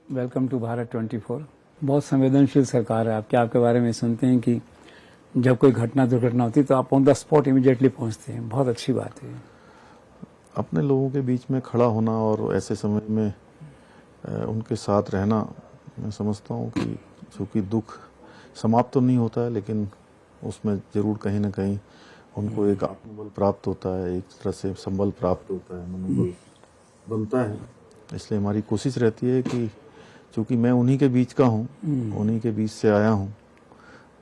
Welcome to Bharat 24। बहुत संवेदनशील सरकार है आपके। आपके बारे में सुनते हैं कि जब कोई घटना दुर्घटना होती है तो आप ऑन द स्पॉट इमीडिएटली पहुंचते हैं। बहुत अच्छी बात है। अपने लोगों के बीच में खड़ा होना और ऐसे समय में उनके साथ रहना, मैं समझता हूँ कि चूँकि दुख समाप्त तो नहीं होता है, लेकिन उसमें ज़रूर कहीं ना कहीं उनको एक आत्मबल प्राप्त होता है, एक तरह से संबल प्राप्त होता है, मनोबल बनता है। इसलिए हमारी कोशिश रहती है कि चूँकि मैं उन्हीं के बीच का हूँ, उन्हीं के बीच से आया हूँ,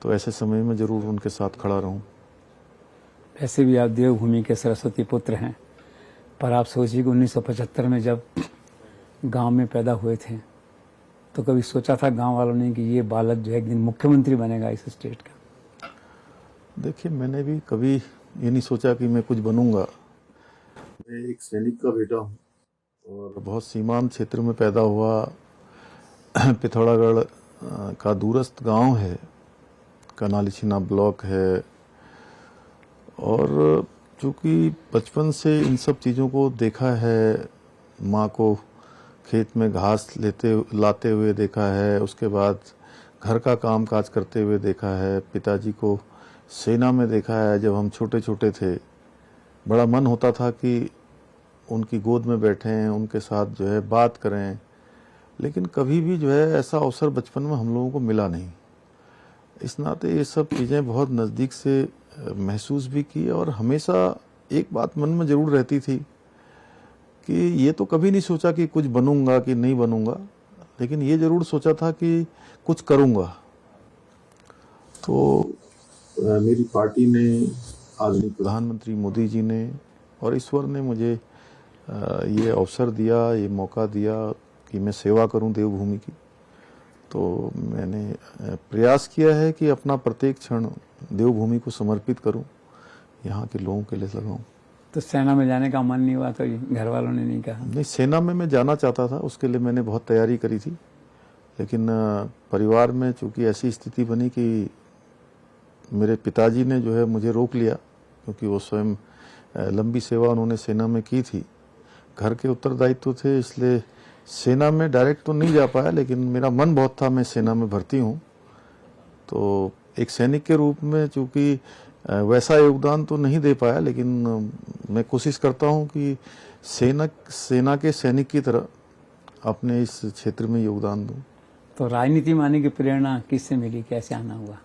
तो ऐसे समय में ज़रूर उनके साथ खड़ा रहूँ। वैसे भी आप देवभूमि के सरस्वती पुत्र हैं, पर आप सोचिए कि 1975 में जब गांव में पैदा हुए थे तो कभी सोचा था गांव वालों ने कि ये बालक जो है एक दिन मुख्यमंत्री बनेगा इस स्टेट का? देखिए, मैंने भी कभी ये नहीं सोचा कि मैं कुछ बनूंगा। मैं एक सैनिक का बेटा हूँ और बहुत सीमांत क्षेत्र में पैदा हुआ। पिथौरागढ़ का दूरस्थ गांव है, कनालीछिना ब्लॉक है, और चूँकि बचपन से इन सब चीज़ों को देखा है, माँ को खेत में घास लाते हुए देखा है, उसके बाद घर का काम काज करते हुए देखा है, पिताजी को सेना में देखा है। जब हम छोटे छोटे थे, बड़ा मन होता था कि उनकी गोद में बैठें, उनके साथ जो है बात करें, लेकिन कभी भी जो है ऐसा अवसर बचपन में हम लोगों को मिला नहीं। इस नाते ये सब चीज़ें बहुत नज़दीक से महसूस भी की, और हमेशा एक बात मन में ज़रूर रहती थी कि ये तो कभी नहीं सोचा कि कुछ बनूंगा कि नहीं बनूंगा, लेकिन ये ज़रूर सोचा था कि कुछ करूंगा। तो मेरी पार्टी ने, आदरणीय प्रधानमंत्री मोदी जी ने और ईश्वर ने मुझे ये अवसर दिया, ये मौका दिया कि मैं सेवा करूं देवभूमि की। तो मैंने प्रयास किया है कि अपना प्रत्येक क्षण देवभूमि को समर्पित करूं, यहाँ के लोगों के लिए लगाऊं। तो सेना में जाने का मन नहीं हुआ तो घर वालों ने नहीं कहा? नहीं, सेना में मैं जाना चाहता था, उसके लिए मैंने बहुत तैयारी करी थी, लेकिन परिवार में चूंकि ऐसी स्थिति बनी कि मेरे पिताजी ने जो है मुझे रोक लिया, क्योंकि वो स्वयं लंबी सेवा उन्होंने सेना में की थी, घर के उत्तरदायित्व थे, इसलिए सेना में डायरेक्ट तो नहीं जा पाया। लेकिन मेरा मन बहुत था, मैं सेना में भर्ती हूँ, तो एक सैनिक के रूप में चूँकि वैसा योगदान तो नहीं दे पाया, लेकिन मैं कोशिश करता हूँ कि सेना के सैनिक की तरह अपने इस क्षेत्र में योगदान दूँ। तो राजनीति में आने की प्रेरणा किससे मिली, कैसे आना हुआ?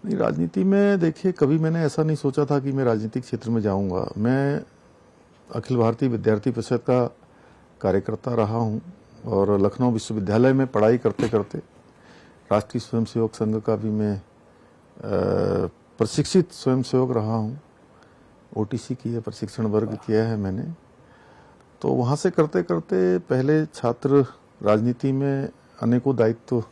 नहीं, राजनीति में देखिए कभी मैंने ऐसा नहीं सोचा था कि मैं राजनीतिक क्षेत्र में जाऊंगा। मैं अखिल भारतीय विद्यार्थी परिषद का कार्यकर्ता रहा हूं, और लखनऊ विश्वविद्यालय में पढ़ाई करते करते राष्ट्रीय स्वयंसेवक संघ का भी मैं प्रशिक्षित स्वयंसेवक रहा हूं। ओटीसी की है, प्रशिक्षण वर्ग किया है मैंने। तो वहाँ से करते करते पहले छात्र राजनीति में अनेकों दायित्व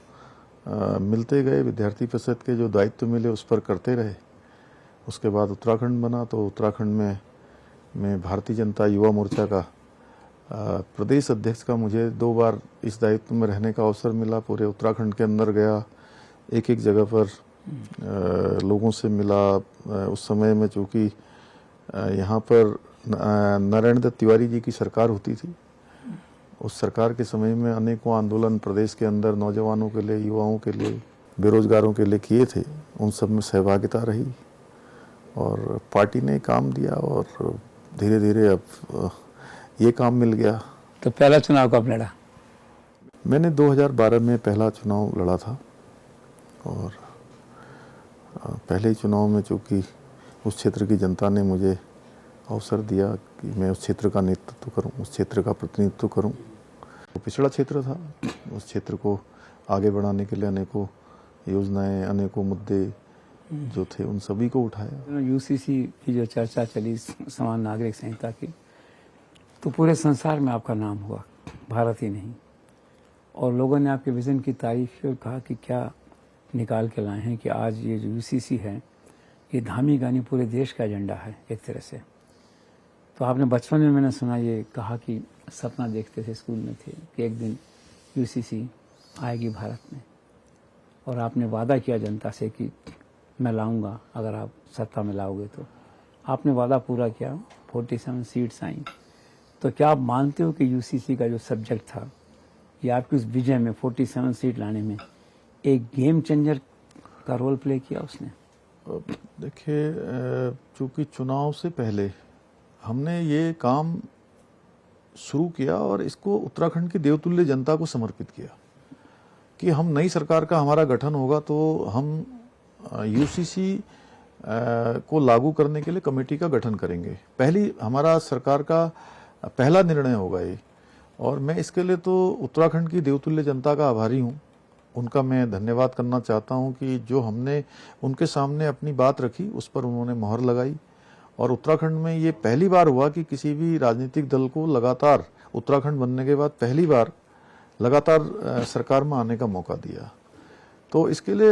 मिलते गए, विद्यार्थी परिषद के जो दायित्व मिले उस पर करते रहे। उसके बाद उत्तराखंड बना, तो उत्तराखंड में मैं भारतीय जनता युवा मोर्चा का प्रदेश अध्यक्ष का मुझे 2 बार इस दायित्व में रहने का अवसर मिला। पूरे उत्तराखंड के अंदर गया, एक एक जगह पर लोगों से मिला। उस समय में चूँकि यहाँ पर नारायण दत्त तिवारी जी की सरकार होती थी, उस सरकार के समय में अनेकों आंदोलन प्रदेश के अंदर नौजवानों के लिए, युवाओं के लिए, बेरोजगारों के लिए किए थे। उन सब में सहभागिता रही और पार्टी ने काम दिया, और धीरे धीरे अब ये काम मिल गया। तो पहला चुनाव कब लड़ा? मैंने 2012 में पहला चुनाव लड़ा था, और पहले ही चुनाव में चूँकि उस क्षेत्र की जनता ने मुझे अवसर दिया कि मैं उस क्षेत्र का नेतृत्व करूं, उस क्षेत्र का प्रतिनिधित्व करूं। वो पिछड़ा क्षेत्र था, उस क्षेत्र को आगे बढ़ाने के लिए अनेकों योजनाएं, अनेकों मुद्दे जो थे उन सभी को उठाया। यूसीसी की जो चर्चा चली, समान नागरिक संहिता की, तो पूरे संसार में आपका नाम हुआ, भारत ही नहीं। और लोगों ने आपके विजन की तारीफ की और कहा कि क्या निकाल के लाए हैं कि आज ये जो यूसीसी है ये धामी गानी पूरे देश का एजेंडा है एक तरह से। तो आपने बचपन में, मैंने सुना, ये कहा कि सपना देखते थे, स्कूल में थे, कि एक दिन यूसीसी आएगी भारत में, और आपने वादा किया जनता से कि मैं लाऊंगा अगर आप सत्ता में लाओगे। तो आपने वादा पूरा किया, 47 सीट्स आई। तो क्या आप मानते हो कि यूसीसी का जो सब्जेक्ट था ये आपकी उस विजय में 47 सीट लाने में एक गेम चेंजर का रोल प्ले किया उसने? देखिए, चूंकि चुनाव से पहले हमने ये काम शुरू किया और इसको उत्तराखंड की देवतुल्य जनता को समर्पित किया कि हम नई सरकार का हमारा गठन होगा तो हम यूसीसी को लागू करने के लिए कमेटी का गठन करेंगे। पहली हमारा सरकार का पहला निर्णय होगा ये, और मैं इसके लिए तो उत्तराखंड की देवतुल्य जनता का आभारी हूँ। उनका मैं धन्यवाद करना चाहता हूँ कि जो हमने उनके सामने अपनी बात रखी उस पर उन्होंने मोहर लगाई, और उत्तराखंड में ये पहली बार हुआ कि किसी भी राजनीतिक दल को लगातार उत्तराखंड बनने के बाद पहली बार लगातार सरकार में आने का मौका दिया। तो इसके लिए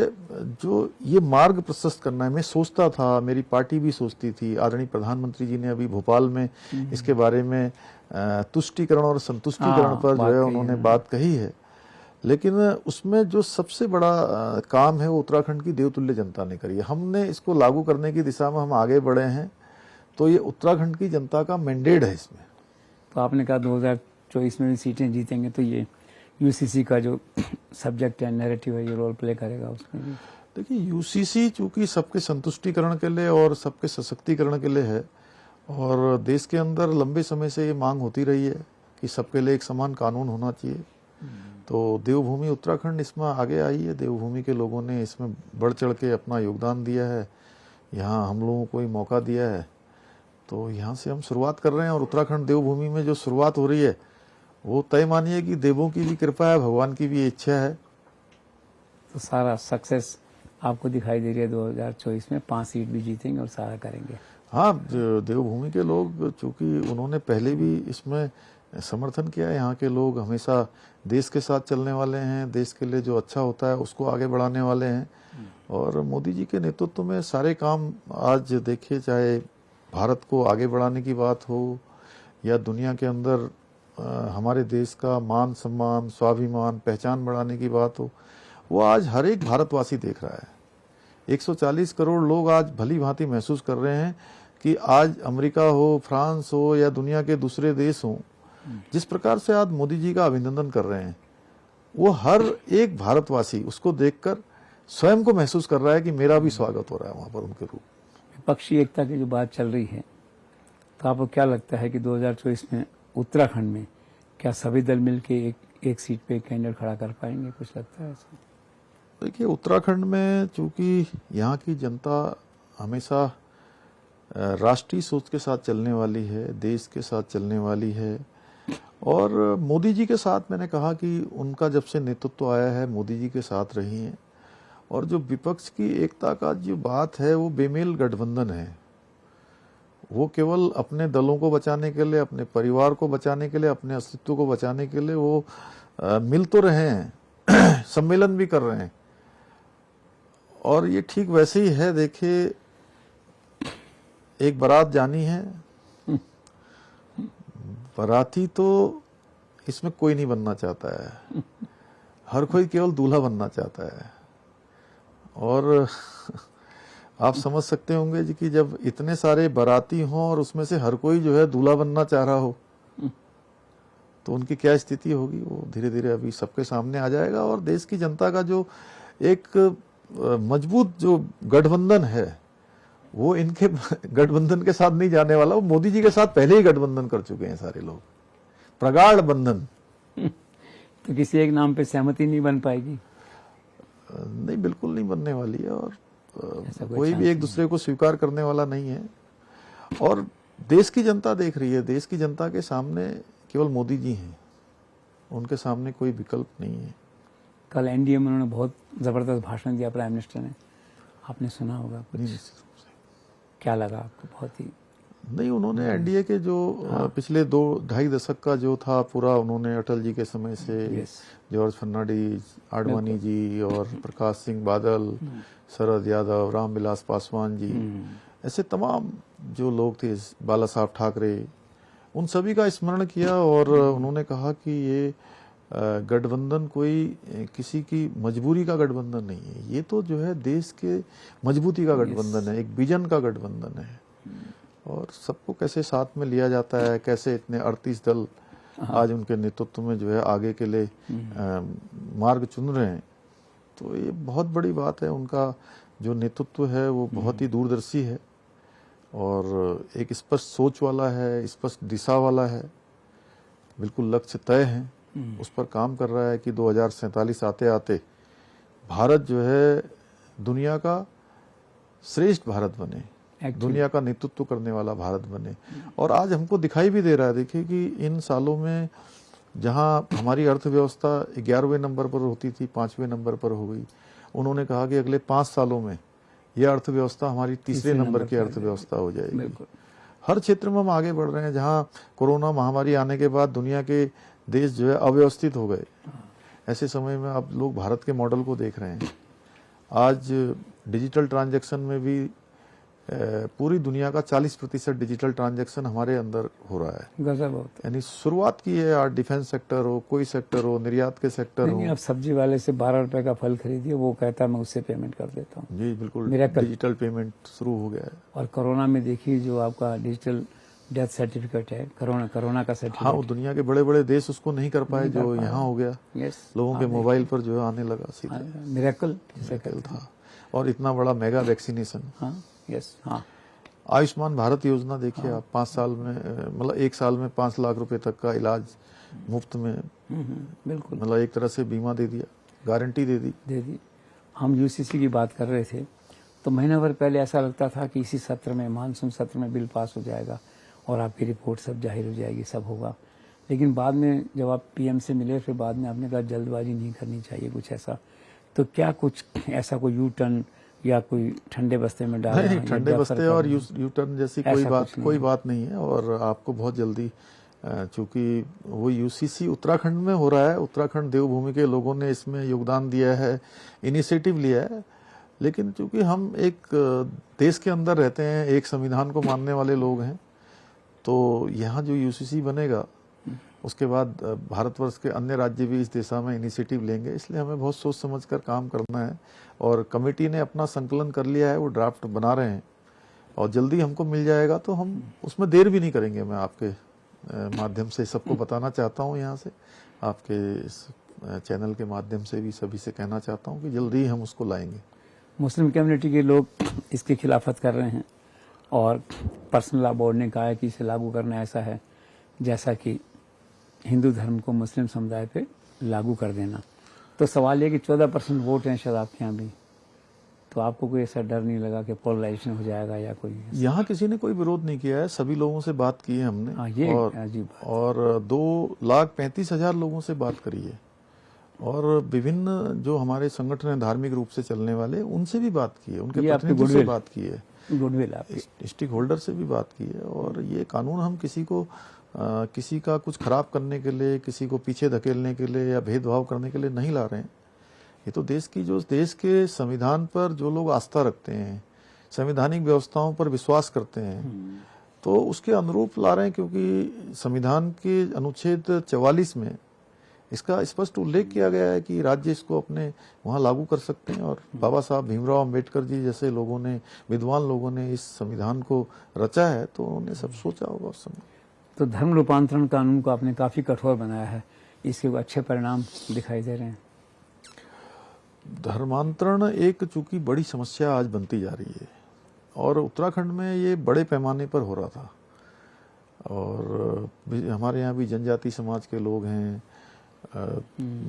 जो ये मार्ग प्रशस्त करना है, मैं सोचता था, मेरी पार्टी भी सोचती थी, आदरणीय प्रधानमंत्री जी ने अभी भोपाल में इसके बारे में तुष्टीकरण और संतुष्टीकरण पर जो है उन्होंने बात कही है, लेकिन उसमें जो सबसे बड़ा काम है वो उत्तराखंड की देवतुल्य जनता ने करी है। हमने इसको लागू करने की दिशा में हम आगे बढ़े हैं, तो ये उत्तराखंड की जनता का मैंडेट है इसमें। तो आपने कहा 2024 में भी सीटें जीतेंगे, तो ये यूसीसी का जो सब्जेक्ट है, नैरेटिव है, ये रोल प्ले करेगा उसमें भी? देखिए, यूसीसी चूंकि सबके संतुष्टिकरण के लिए और सबके सशक्तिकरण के लिए है, और देश के अंदर लंबे समय से ये मांग होती रही है कि सबके लिए एक समान कानून होना चाहिए। तो देवभूमि उत्तराखंड इसमें आगे आई है, देवभूमि के लोगों ने इसमें बढ़ चढ़ के अपना योगदान दिया है, यहाँ हम लोगों को ही मौका दिया है, तो यहाँ से हम शुरुआत कर रहे हैं। और उत्तराखंड देवभूमि में जो शुरुआत हो रही है वो तय मानिए कि देवों की भी कृपा है, भगवान की भी इच्छा है। तो सारा सक्सेस आपको दिखाई दे रही है 2024 में, 5 सीट भी जीतेंगे और सारा करेंगे। हाँ, देवभूमि के लोग चूंकि उन्होंने पहले भी इसमें समर्थन किया है, यहाँ के लोग हमेशा देश के साथ चलने वाले हैं, देश के लिए जो अच्छा होता है उसको आगे बढ़ाने वाले हैं। और मोदी जी के नेतृत्व में सारे काम आज देखिए, चाहे भारत को आगे बढ़ाने की बात हो या दुनिया के अंदर हमारे देश का मान सम्मान, स्वाभिमान, पहचान बढ़ाने की बात हो, वो आज हर एक भारतवासी देख रहा है। 140 करोड़ लोग आज भली भांति महसूस कर रहे हैं कि आज अमेरिका हो, फ्रांस हो या दुनिया के दूसरे देश हो, जिस प्रकार से आज मोदी जी का अभिनंदन कर रहे हैं, वो हर एक भारतवासी उसको देखकर स्वयं को महसूस कर रहा है कि मेरा भी स्वागत हो रहा है वहां पर उनके रूप। विपक्षी एकता की जो बात चल रही है, तो आपको क्या लगता है कि 2024 में उत्तराखंड में क्या सभी दल मिलके एक सीट पे कैंडिडेट खड़ा कर पाएंगे? कुछ लगता है ऐसा? देखिए, उत्तराखंड में चूंकि यहाँ की जनता हमेशा राष्ट्रीय सोच के साथ चलने वाली है, देश के साथ चलने वाली है, और मोदी जी के साथ मैंने कहा कि उनका जब से नेतृत्व आया है मोदी जी के साथ रही हैं। और जो विपक्ष की एकता का जो बात है वो बेमेल गठबंधन है, वो केवल अपने दलों को बचाने के लिए, अपने परिवार को बचाने के लिए, अपने अस्तित्व को बचाने के लिए वो मिल तो रहे हैं, सम्मेलन भी कर रहे हैं, और ये ठीक वैसे ही है। देखिए, एक बारात जानी है, बाराती तो इसमें कोई नहीं बनना चाहता है, हर कोई केवल दूल्हा बनना चाहता है। और आप समझ सकते होंगे जी कि जब इतने सारे बाराती हों और उसमें से हर कोई जो है दूल्हा बनना चाह रहा हो, तो उनकी क्या स्थिति होगी, वो धीरे धीरे अभी सबके सामने आ जाएगा। और देश की जनता का जो एक मजबूत जो गठबंधन है वो इनके गठबंधन के साथ नहीं जाने वाला, वो मोदी जी के साथ पहले ही गठबंधन कर चुके हैं सारे लोग, प्रगाढ़ बंधन। तो किसी एक नाम पे सहमति नहीं बन पाएगी? नहीं, बिल्कुल नहीं बनने वाली है, और कोई भी एक दूसरे को स्वीकार करने वाला नहीं है। और देश की जनता देख रही है, देश की जनता के सामने केवल मोदी जी हैं, उनके सामने कोई विकल्प नहीं है। कल एनडीए में उन्होंने बहुत जबरदस्त भाषण दिया प्राइम मिनिस्टर ने, आपने सुना होगा कुछ? क्या लगा आपको? बहुत ही नहीं, उन्होंने एनडीए के जो पिछले 2-2.5 दशक का जो था पूरा, उन्होंने अटल जी के समय से जॉर्ज फर्नांडिस, आडवाणी जी और प्रकाश सिंह बादल, शरद यादव, रामविलास पासवान जी, ऐसे तमाम जो लोग थे, बाला साहब ठाकरे, उन सभी का स्मरण किया। और उन्होंने कहा कि ये गठबंधन कोई किसी की मजबूरी का गठबंधन नहीं है, ये तो जो है देश के मजबूती का गठबंधन है, एक विजन का गठबंधन है। और सबको कैसे साथ में लिया जाता है, कैसे इतने 38 दल आज उनके नेतृत्व में जो है आगे के लिए मार्ग चुन रहे हैं, तो ये बहुत बड़ी बात है। उनका जो नेतृत्व है वो बहुत ही दूरदर्शी है और एक स्पष्ट सोच वाला है, स्पष्ट दिशा वाला है, बिल्कुल लक्ष्य तय है, उस पर काम कर रहा है कि 2047 आते आते भारत जो है दुनिया का श्रेष्ठ भारत बने, दुनिया का नेतृत्व करने वाला भारत बने। और आज हमको दिखाई भी दे रहा है, देखिए कि इन सालों में जहां हमारी अर्थव्यवस्था 11वें नंबर पर होती थी, 5वें नंबर पर हो गई। उन्होंने कहा कि अगले 5 सालों में यह अर्थव्यवस्था हमारी तीसरे नंबर की अर्थव्यवस्था हो जाएगी। हर क्षेत्र में हम आगे बढ़ रहे हैं। जहां कोरोना महामारी आने के बाद दुनिया के देश जो है अव्यवस्थित हो गए, ऐसे समय में अब लोग भारत के मॉडल को देख रहे हैं। आज डिजिटल ट्रांजैक्शन में भी पूरी दुनिया का 40% डिजिटल ट्रांजैक्शन हमारे अंदर हो रहा है। गजब होता है। यानी शुरुआत की है। आज डिफेंस सेक्टर हो, कोई सेक्टर हो, निर्यात के सेक्टर हो। आप सब्जी वाले से 12 रुपए का फल खरीदिए, वो कहता है मैं उससे पेमेंट कर देता हूँ। जी बिल्कुल, मिरेकल। डिजिटल पेमेंट शुरू हो गया है। और कोरोना में देखिए जो आपका डिजिटल डेथ सर्टिफिकेट है, कोरोना का सर्टिफिकेट। हाँ, वो दुनिया के बड़े बड़े देश उसको नहीं कर पाए, जो यहाँ हो गया। लोगों के मोबाइल पर जो है आने लगा सीधा। मिरेकल था। और इतना बड़ा मेगा वैक्सीनेशन। हाँ। आयुष्मान भारत योजना देखिए आप, 5 साल में मतलब 1 साल में 5 लाख रुपए तक का इलाज मुफ्त में, बिल्कुल, मतलब एक तरह से बीमा दे दिया, गारंटी दे दी। हम यूसीसी की बात कर रहे थे तो महीना भर पहले ऐसा लगता था कि इसी सत्र में, मानसून सत्र में बिल पास हो जाएगा और आपकी रिपोर्ट सब जाहिर हो जाएगी, सब होगा। लेकिन बाद में जब आप पीएम से मिले, फिर बाद में आपने कहा जल्दबाजी नहीं करनी चाहिए, कुछ ऐसा। तो क्या कुछ ऐसा कोई यू टर्न या कोई ठंडे बस्ते में डाल? नहीं, ठंडे बस्ते और यू टर्न जैसी कोई बात नहीं है। और आपको बहुत जल्दी, चूंकि वो यूसीसी उत्तराखंड में हो रहा है, उत्तराखंड देवभूमि के लोगों ने इसमें योगदान दिया है, इनिशिएटिव लिया है। लेकिन चूंकि हम एक देश के अंदर रहते हैं, एक संविधान को मानने वाले लोग हैं, तो यहाँ जो यूसीसी बनेगा उसके बाद भारतवर्ष के अन्य राज्य भी इस दिशा में इनिशिएटिव लेंगे। इसलिए हमें बहुत सोच समझकर काम करना है। और कमेटी ने अपना संकलन कर लिया है, वो ड्राफ्ट बना रहे हैं और जल्दी हमको मिल जाएगा, तो हम उसमें देर भी नहीं करेंगे। मैं आपके माध्यम से सबको बताना चाहता हूँ, यहाँ से आपके इस चैनल के माध्यम से भी सभी से कहना चाहता हूँ कि जल्दी हम उसको लाएंगे। मुस्लिम कम्युनिटी के लोग इसकी खिलाफत कर रहे हैं और पर्सनल लॉ बोर्ड ने कहा है कि इसे लागू करना ऐसा है जैसा कि हिंदू धर्म को मुस्लिम समुदाय पे लागू कर देना। तो सवाल ये कि 14% वोट हैं शायद आपके यहाँ भी, तो आपको कोई ऐसा डर नहीं लगा कि पोलराइजेशन हो जाएगा या कोई? यहाँ किसी ने कोई विरोध नहीं किया है, सभी लोगों से बात की है हमने। ये और 2,35,000 लोगों से बात करी है। और विभिन्न जो हमारे संगठन है धार्मिक रूप से चलने वाले, उनसे भी बात की है, उनके प्रतिनिधियों से बात की है, गुडविल स्टेक होल्डर से भी बात की है। और ये कानून हम किसी का कुछ खराब करने के लिए, किसी को पीछे धकेलने के लिए या भेदभाव करने के लिए नहीं ला रहे हैं। ये तो देश के संविधान पर जो लोग आस्था रखते हैं, संवैधानिक व्यवस्थाओं पर विश्वास करते हैं, तो उसके अनुरूप ला रहे हैं। क्योंकि संविधान के अनुच्छेद 44 में इसका स्पष्ट उल्लेख किया गया है कि राज्य इसको अपने वहां लागू कर सकते हैं। और बाबा साहब भीमराव अंबेडकर जी जैसे लोगों ने, विद्वान लोगों ने इस संविधान को रचा है, तो उन्होंने सब सोचा होगा उस समय। तो धर्म रूपांतरण कानून को आपने काफी कठोर बनाया है, इसके अच्छे परिणाम दिखाई दे रहे हैं। धर्मांतरण एक चूंकि बड़ी समस्या आज बनती जा रही है और उत्तराखंड में ये बड़े पैमाने पर हो रहा था। और हमारे यहाँ भी जनजाति समाज के लोग हैं,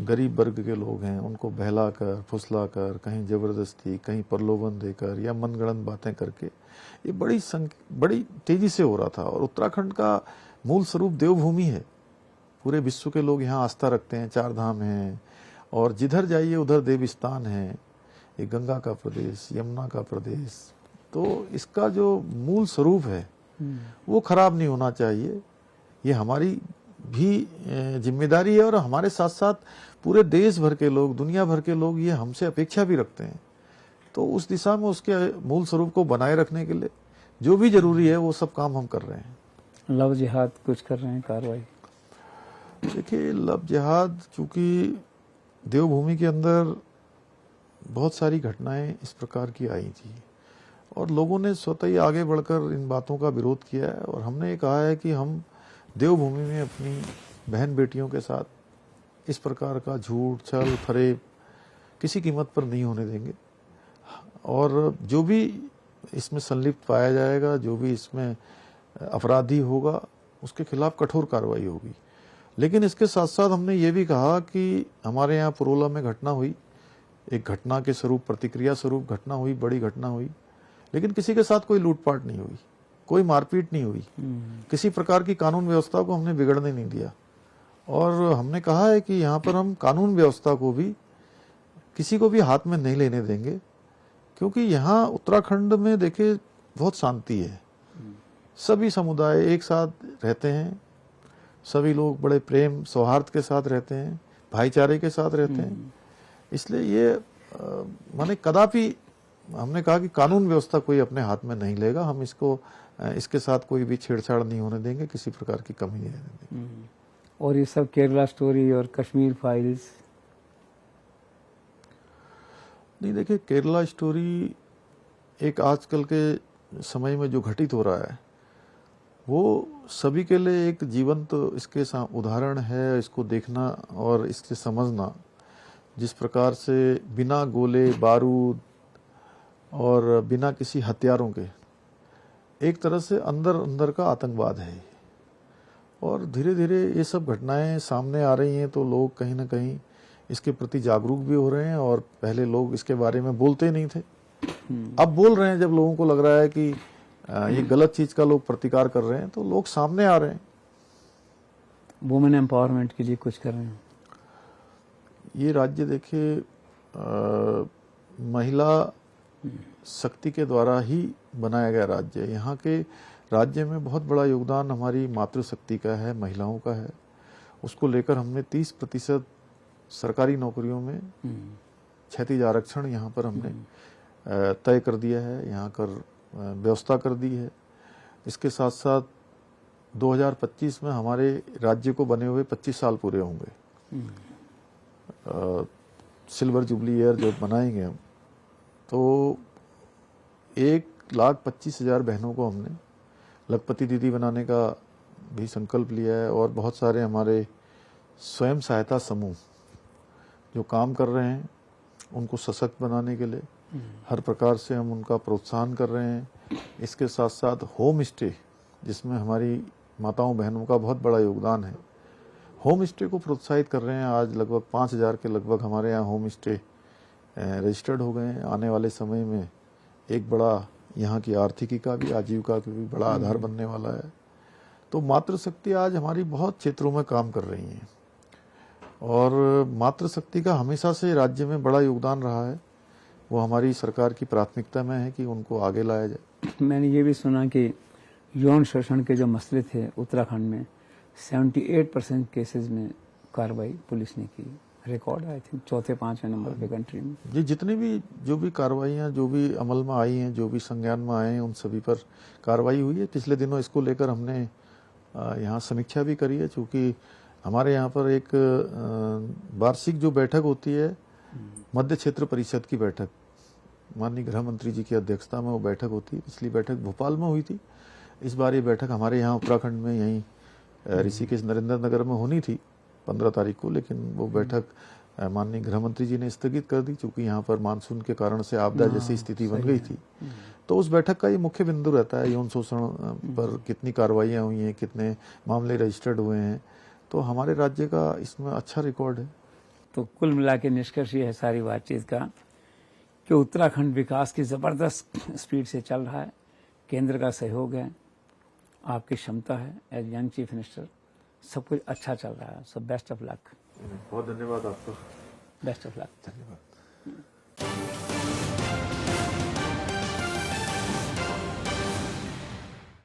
गरीब वर्ग के लोग हैं, उनको बहलाकर, फुसलाकर, कहीं जबरदस्ती, कहीं प्रलोभन देकर या मनगढ़ंत बातें करके ये बड़ी तेजी से हो रहा था। और उत्तराखंड का मूल स्वरूप देवभूमि है। पूरे विश्व के लोग यहाँ आस्था रखते हैं, 4 धाम हैं और जिधर जाइए उधर देवस्थान है। ये गंगा का प्रदेश, यमुना का प्रदेश, तो इसका जो मूल स्वरूप है वो खराब नहीं होना चाहिए। ये हमारी भी जिम्मेदारी है और हमारे साथ साथ पूरे देश भर के लोग, दुनिया भर के लोग ये हमसे अपेक्षा भी रखते हैं। तो उस दिशा में उसके मूल स्वरूप को बनाए रखने के लिए जो भी जरूरी है वो सब काम हम कर रहे हैं। लव जिहाद कुछ कर रहे हैं कार्रवाई? देखिए, लव जिहाद चूंकि देवभूमि के अंदर बहुत सारी घटनाएं इस प्रकार की आई थी और लोगों ने स्वतः ही आगे बढ़कर इन बातों का विरोध किया है। और हमने कहा है कि हम देवभूमि में अपनी बहन बेटियों के साथ इस प्रकार का झूठ छल फरेब किसी कीमत पर नहीं होने देंगे। और जो भी इसमें संलिप्त पाया जाएगा, जो भी इसमें अपराधी होगा, उसके खिलाफ कठोर कार्रवाई होगी। लेकिन इसके साथ साथ हमने ये भी कहा कि हमारे यहाँ पुरोला में घटना हुई, एक घटना के स्वरूप, प्रतिक्रिया स्वरूप घटना हुई, बड़ी घटना हुई, लेकिन किसी के साथ कोई लूटपाट नहीं हुई, कोई मारपीट नहीं हुई, किसी प्रकार की कानून व्यवस्था को हमने बिगड़ने नहीं दिया। और हमने कहा है कि यहाँ पर हम कानून व्यवस्था को भी किसी को भी हाथ में नहीं लेने देंगे, क्योंकि यहाँ उत्तराखंड में देखिए बहुत शांति है, सभी समुदाय एक साथ रहते हैं, सभी लोग बड़े प्रेम सौहार्द के साथ रहते हैं, भाईचारे के साथ रहते हैं। इसलिए ये माने कदापि हमने कहा कि कानून व्यवस्था कोई अपने हाथ में नहीं लेगा, हम इसको इसके साथ कोई भी छेड़छाड़ नहीं होने देंगे, किसी प्रकार की कमी नहीं रहने देंगे। और ये सब केरला स्टोरी और कश्मीर फाइल्स, नहीं देखिए, केरला स्टोरी एक आजकल के समय में जो घटित हो रहा है वो सभी के लिए एक जीवंत इसके उदाहरण है। इसको देखना और इससे समझना, जिस प्रकार से बिना गोले बारूद और बिना किसी हथियारों के एक तरह से अंदर अंदर का आतंकवाद है। और धीरे धीरे ये सब घटनाएं सामने आ रही हैं, तो लोग कहीं ना कहीं इसके प्रति जागरूक भी हो रहे हैं। और पहले लोग इसके बारे में बोलते नहीं थे, अब बोल रहे हैं। जब लोगों को लग रहा है कि ये गलत चीज का लोग प्रतिकार कर रहे हैं, तो लोग सामने आ रहे हैं। वुमेन एम्पावरमेंट के लिए कुछ कर रहे हैं। ये राज्य देखिए महिला शक्ति के द्वारा ही बनाया गया राज्य है। यहाँ के राज्य में बहुत बड़ा योगदान हमारी मातृशक्ति का है, महिलाओं का है। उसको लेकर हमने 30% सरकारी नौकरियों में क्षैतिज आरक्षण यहाँ पर हमने तय कर दिया है, यहाँ कर व्यवस्था कर दी है। इसके साथ साथ 2025 में हमारे राज्य को बने हुए 25 साल पूरे होंगे। सिल्वर जुबली ईयर जब मनाएंगे हम, तो 1,25,000 बहनों को हमने लखपति दीदी बनाने का भी संकल्प लिया है। और बहुत सारे हमारे स्वयं सहायता समूह जो काम कर रहे हैं, उनको सशक्त बनाने के लिए हर प्रकार से हम उनका प्रोत्साहन कर रहे हैं। इसके साथ साथ होम स्टे, जिसमें हमारी माताओं बहनों का बहुत बड़ा योगदान है, होम स्टे को प्रोत्साहित कर रहे हैं। आज लगभग 5,000 के लगभग हमारे यहाँ होम स्टे रजिस्टर्ड हो गए हैं। आने वाले समय में एक बड़ा यहाँ की आर्थिकी का भी, आजीविका का भी बड़ा आधार बनने वाला है। तो मातृशक्ति आज हमारी बहुत क्षेत्रों में काम कर रही है। और मातृशक्ति का हमेशा से राज्य में बड़ा योगदान रहा है। वो हमारी सरकार की प्राथमिकता में है कि उनको आगे लाया जाए। मैंने ये भी सुना कि यौन शोषण के जो मसले थे उत्तराखंड में 78% केसेस में कार्रवाई पुलिस ने की। रिकॉर्ड आई थिंक 4-5 नंबर पे कंट्री में। ये जितनी भी जो भी कार्रवाइयाँ जो भी अमल में आई हैं, जो भी संज्ञान में आए हैं, उन सभी पर कार्रवाई हुई है। पिछले दिनों इसको लेकर हमने यहाँ समीक्षा भी करी है, चूँकि हमारे यहाँ पर एक वार्षिक जो बैठक होती है, मध्य क्षेत्र परिषद की बैठक, माननीय गृह मंत्री जी की अध्यक्षता में वो बैठक होती है। पिछली बैठक भोपाल में हुई थी, इस बार ये बैठक हमारे यहाँ उत्तराखंड में यहीं ऋषिकेश नरेंद्र नगर में होनी थी 15 तारीख को, लेकिन वो बैठक माननीय गृह मंत्री जी ने स्थगित कर दी, क्योंकि यहाँ पर मानसून के कारण से आपदा जैसी स्थिति बन गई थी। तो उस बैठक का ये मुख्य बिंदु रहता है, यौन शोषण पर कितनी कार्रवाइयाँ हुई हैं, कितने मामले रजिस्टर्ड हुए हैं। तो हमारे राज्य का इसमें अच्छा रिकॉर्ड है। तो कुल मिला के निष्कर्ष ये है सारी बातचीत का कि उत्तराखंड विकास की ज़बरदस्त स्पीड से चल रहा है। केंद्र का सहयोग है, आपकी क्षमता है एज यंग चीफ मिनिस्टर, सब कुछ अच्छा चल रहा है। So best of luck. बहुत धन्यवाद आपका। Best of luck. धन्यवाद।